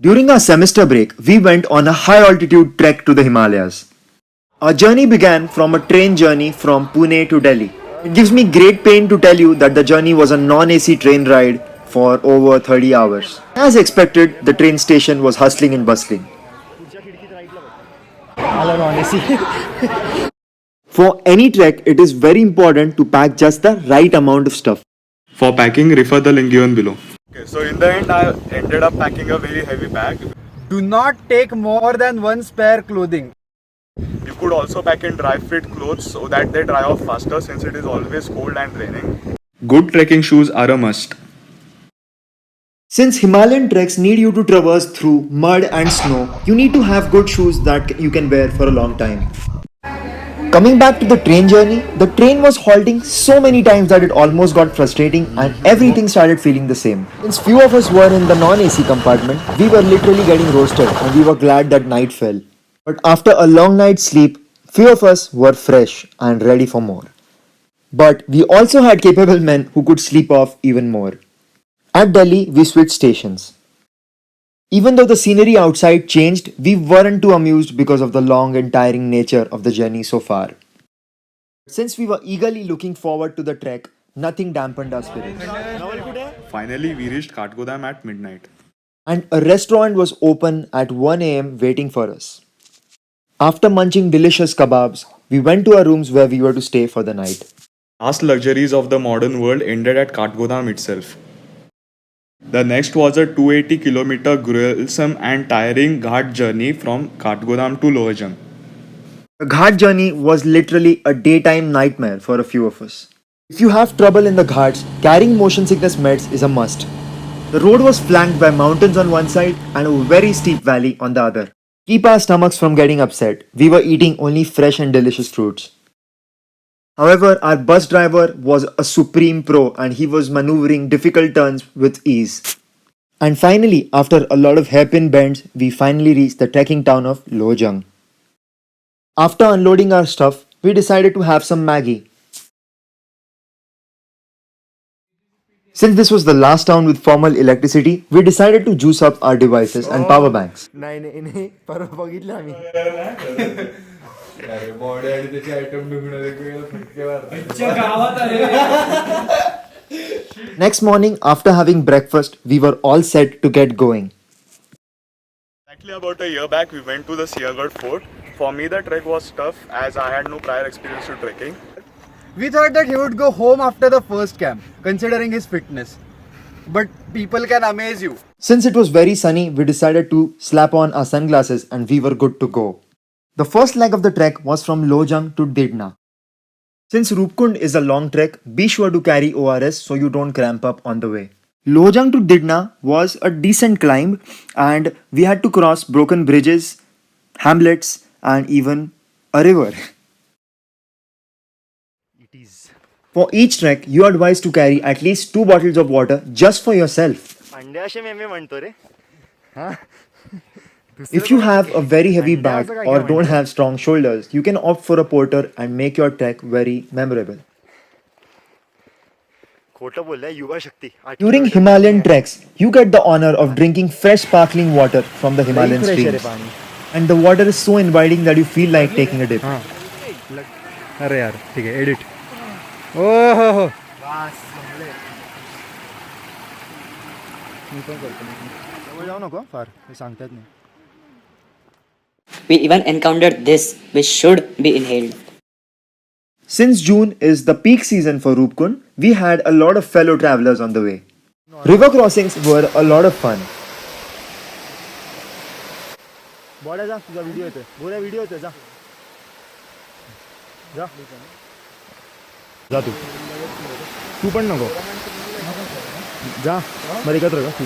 During our semester break, we went on a high altitude trek to the Himalayas. Our journey began from a train journey from Pune to Delhi. It gives me great pain to tell you that the journey was a non-AC train ride for over 30 hours. As expected, the train station was hustling and bustling. For any trek, it is very important to pack just the right amount of stuff. For packing, refer the link given below. Okay, so in the end, I ended up packing a very heavy bag. Do not take more than one spare clothing. You could also pack in dry fit clothes so that they dry off faster since it is always cold and raining. Good trekking shoes are a must. Since Himalayan treks need you to traverse through mud and snow, you need to have good shoes that you can wear for a long time. Coming back to the train journey, the train was halting so many times that it almost got frustrating and everything started feeling the same. Since few of us were in the non-AC compartment, we were literally getting roasted and we were glad that night fell. But after a long night's sleep, few of us were fresh and ready for more. But we also had capable men who could sleep off even more. At Delhi, we switched stations. Even though the scenery outside changed, we weren't too amused because of the long and tiring nature of the journey so far. Since we were eagerly looking forward to the trek, nothing dampened our spirits. Finally, we reached Kathgodam at midnight. And a restaurant was open at 1 am waiting for us. After munching delicious kebabs, we went to our rooms where we were to stay for the night. Last luxuries of the modern world ended at Kathgodam itself. The next was a 280-kilometer gruesome and tiring ghat journey from Kathgodam to Lohajang. The Ghat journey was literally a daytime nightmare for a few of us. If you have trouble in the Ghats, carrying motion sickness meds is a must. The road was flanked by mountains on one side and a very steep valley on the other. Keep our stomachs from getting upset, we were eating only fresh and delicious fruits. However, our bus driver was a supreme pro and he was maneuvering difficult turns with ease. And finally, after a lot of hairpin bends, we finally reached the trekking town of Lohajang. After unloading our stuff, we decided to have some Maggie. Since this was the last town with formal electricity, we decided to juice up our devices and power banks. Next morning, after having breakfast, we were all set to get going. Exactly about a year back, we went to the Siaghad Fort. For me, the trek was tough as I had no prior experience to trekking. We thought that he would go home after the first camp, considering his fitness. But people can amaze you. Since it was very sunny, we decided to slap on our sunglasses and we were good to go. The first leg of the trek was from Lohajang to Didna. Since Roopkund is a long trek, be sure to carry ORS so you don't cramp up on the way. Lohajang to Didna was a decent climb and we had to cross broken bridges, hamlets and even a river. For each trek, you are advised to carry at least 2 bottles of water just for yourself. If you have a very heavy bag or don't have strong shoulders, you can opt for a porter and make your trek very memorable. During Himalayan treks, you get the honor of drinking fresh sparkling water from the Himalayan streams. And the water is so inviting that you feel like taking a dip. अरे यार ठीक है edit ओहो We even encountered this, which should be inhaled. Since June is the peak season for Roopkund, we had a lot of fellow travelers on the way. River crossings were a lot of fun. जा तू पण नको जा मला एकत्र का तू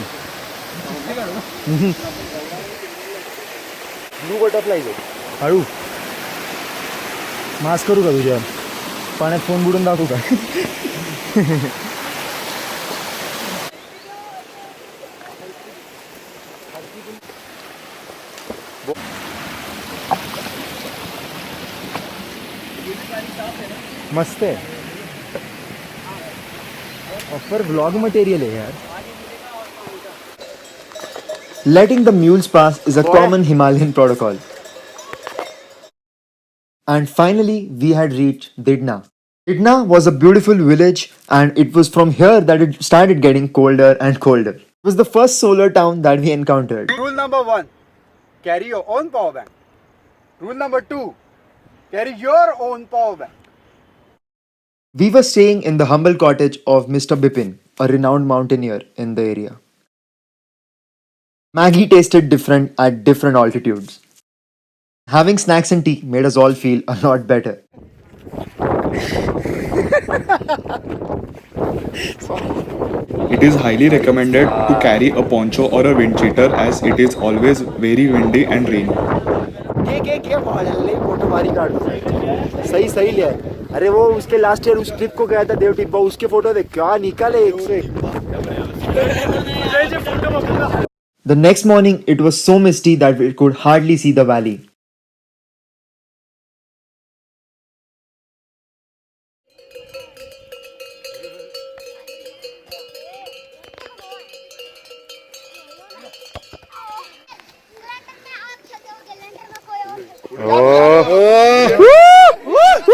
blue butterfly हळू मास्क करू का तुझ्या पाण्यात फोन बुडून दाखवू का मस्त है ऑफर व्लॉग मटेरियल है यार Letting the mules pass is a common Himalayan protocol. And finally, we had reached Didna. Didna was a beautiful village, and it was from here that it started getting colder and colder. It was the first solar town that we encountered. Rule number 1, carry your own power bank. Rule number 2, carry your own power bank. We were staying in the humble cottage of Mr. Bipin, a renowned mountaineer in the area. Maggie tasted different at different altitudes. Having snacks and tea made us all feel a lot better. It is highly recommended to carry a poncho or a wind cheater as it is always very windy and rainy. Photo मारी काट सही सही लिया अरे वो उसके last year उस trip को गया था देव टिब्बा उसके फोटो देख क्या निकाले एक से The next morning it was so misty that we could hardly see the valley.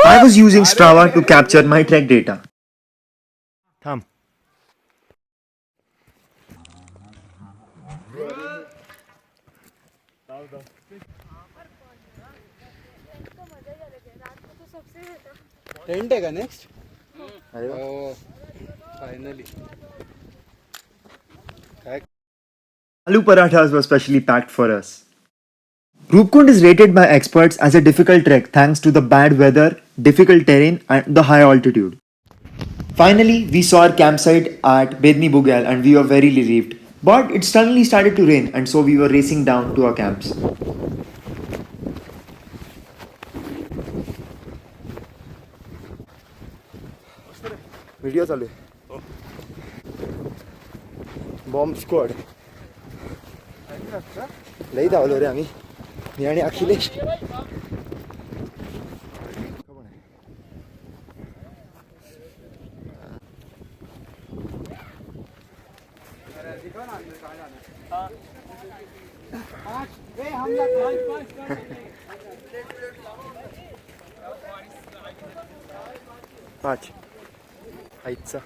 I was using Strava to capture my trek data. Thumb. Tent है का next finally Aloo parathas were specially packed for us. Roopkund is rated by experts as a difficult trek thanks to the bad weather, difficult terrain, and the high altitude. Finally, we saw our campsite at Bedni Bugyal and we were very relieved. But it suddenly started to rain and so we were racing down to our camps. Video चालू आहे. Bomb squad. लई धावलो रे आम्ही मी आणि अखिलेश पाच आईचा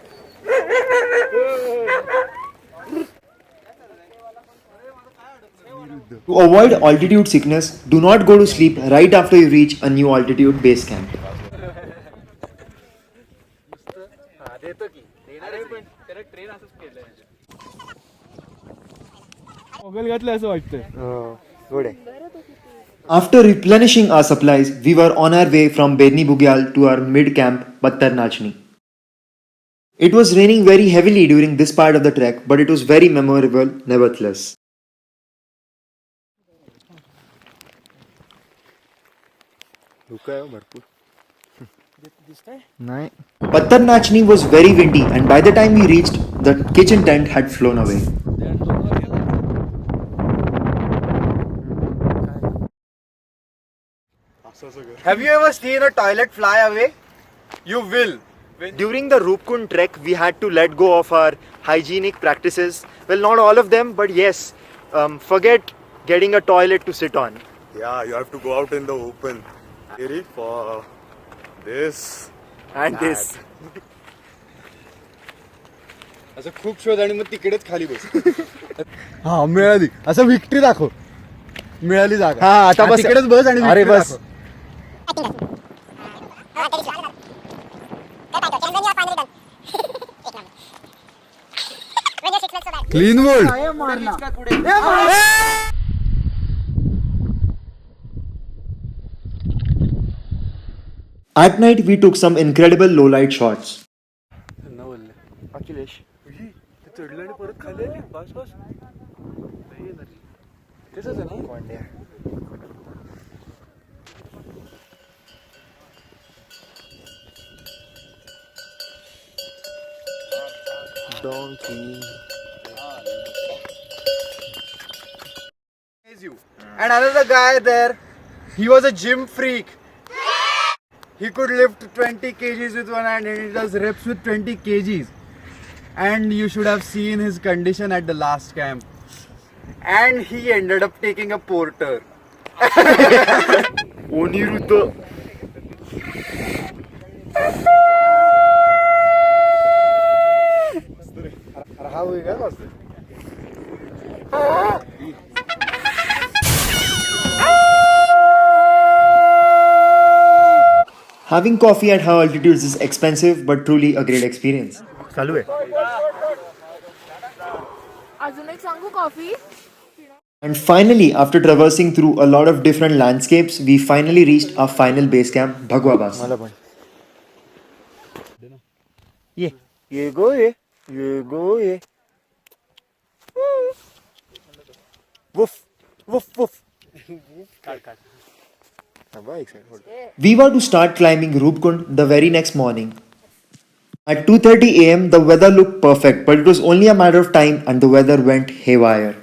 To avoid altitude sickness, do not go to sleep right after you reach a new altitude base camp. After replenishing our supplies, we were on our way from Bedni Bugyal to our mid camp Pattar Nachni. It was raining very heavily during this part of the trek, but it was very memorable nevertheless. Pattar Nachni was very windy and by the time we reached, the kitchen tent had flown away. Have you ever seen a toilet fly away? You will. During the Roopkund Trek, we had to let go of our hygienic practices. Well, not all of them, but yes, forget getting a toilet to sit on. Yeah, you have to go out in the open. Ready for this And this. असं खूप शोध आणि मग तिकडेच खाली बस हा मिळाली असं विक्ट्री दाखव मिळाली जागा हा आता बस तिकडेच बस आणि अरे victory बस दाखव. Clean bowled At night, we took some incredible low light shots. Akhilesh. चढलं आणि परत खाली आली बस बस तेच आहे ना Donkey. you. And another guy there, he was a gym freak. He could lift 20 kgs with one hand and he does reps with 20 kgs. And you should have seen his condition at the last camp. and he ended up taking a porter. Oniruddha. Having coffee at high altitudes is expensive but truly a great experience. चालू आहे. अजून एक सांगू coffee. And finally, after traversing through a lot of different landscapes, we finally reached our final base camp, Bhagwabas. ये गो ये. Woof, woof, woof. We were to start climbing Roopkund the very next morning. At 2:30 am, the weather looked perfect, but it was only a matter of time and the weather went haywire.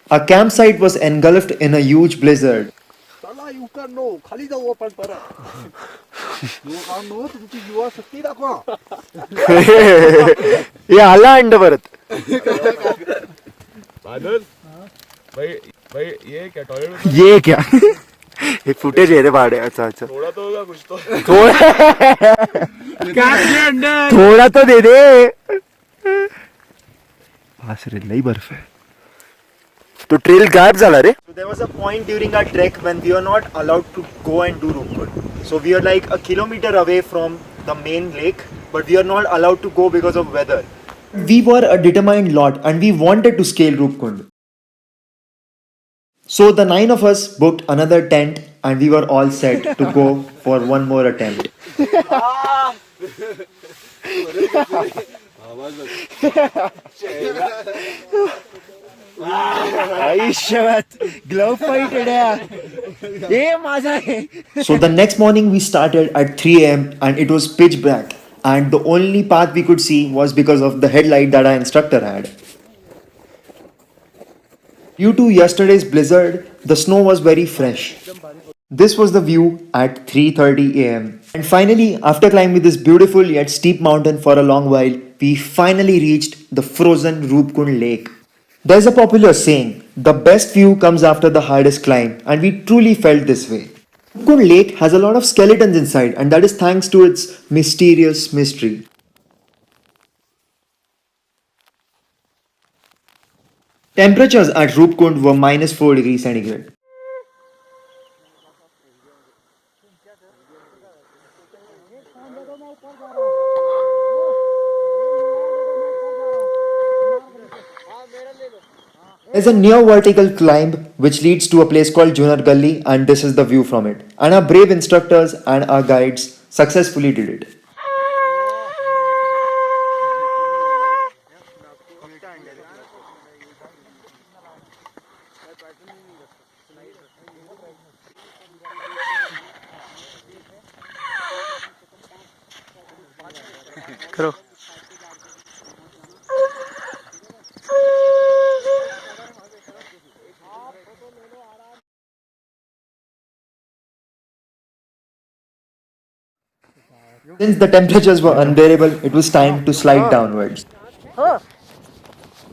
Our campsite was engulfed in a huge blizzard. चला युवकांनो खाली जाऊ आपण परत. युवकांनो तुमची युवा शक्ती दाखवा. हे आला अंड परत. बादल भाई ये क्या टॉयलेट ये क्या हे फुटेज आहे रे भाडे. अच्छा अच्छा थोड़ा तो होगा कुछ तो. थोड़ा तो दे दे. बास रे लई बर्फ आहे. तो ट्रेल गायब झाला रे. So there was a point during our trek when we were not allowed to go and do Roopkund. So we are like a kilometer away from the main lake, but we are not allowed to go because of weather. We were a determined lot and we wanted to scale Roopkund. So the 9 of us booked another tent and we were all set to go for one more attempt. Glove fight So the next morning we started at 3 am and it was pitch black and the only path we could see was because of the headlight that our instructor had. Due to yesterday's blizzard, the snow was very fresh. This was the view at 3:30 am. And finally, after climbing this beautiful yet steep mountain for a long while, we finally reached the frozen Roopkund Lake. There's a popular saying, the best view comes after the hardest climb, and we truly felt this way. Roopkund Lake has a lot of skeletons inside, and that is thanks to its mysterious mystery. Temperatures at Roopkund were -4 degrees centigrade. There's a near vertical climb which leads to a place called Junar Gully, and this is the view from it. And our brave instructors and our guides successfully did it. Since the temperatures were unbearable, it was time to slide downwards.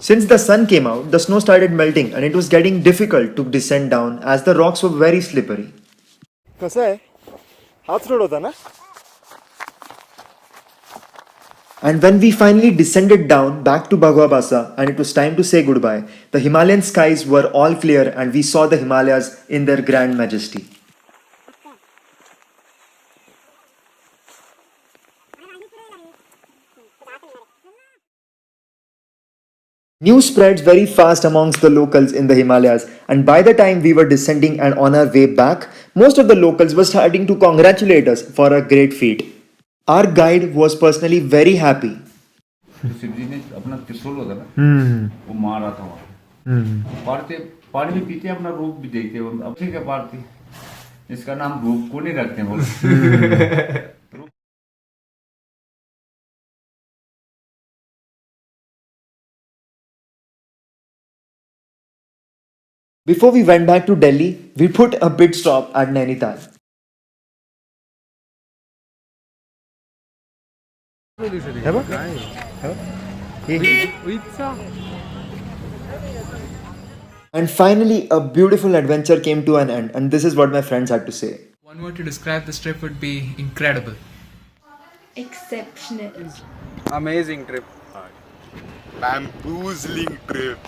Since the sun came out, the snow started melting and it was getting difficult to descend down as the rocks were very slippery. कसं आहे हाच road होता ना. And when we finally descended down back to Bhagwabasa and it was time to say goodbye, the Himalayan skies were all clear and we saw the Himalayas in their grand majesty. News spreads very fast amongst the locals in the Himalayas, and by the time we were descending and on our way back, most of the locals were starting to congratulate us for a great feat. Our guide was personally very happy. Shivji ने अपना त्रिशूल होता ना वो मारा था वहाँ पारते पानी भी पीते अपना रूप भी देखते अब ठीक है पारती इसका नाम रूप को नहीं रखते बोले. Before we went back to Delhi, we put a pit stop at Nainital. And finally, a beautiful adventure came to an end, and this is what my friends had to say. One word to describe this trip would be incredible. Exceptional. Amazing trip. Bamboozling trip.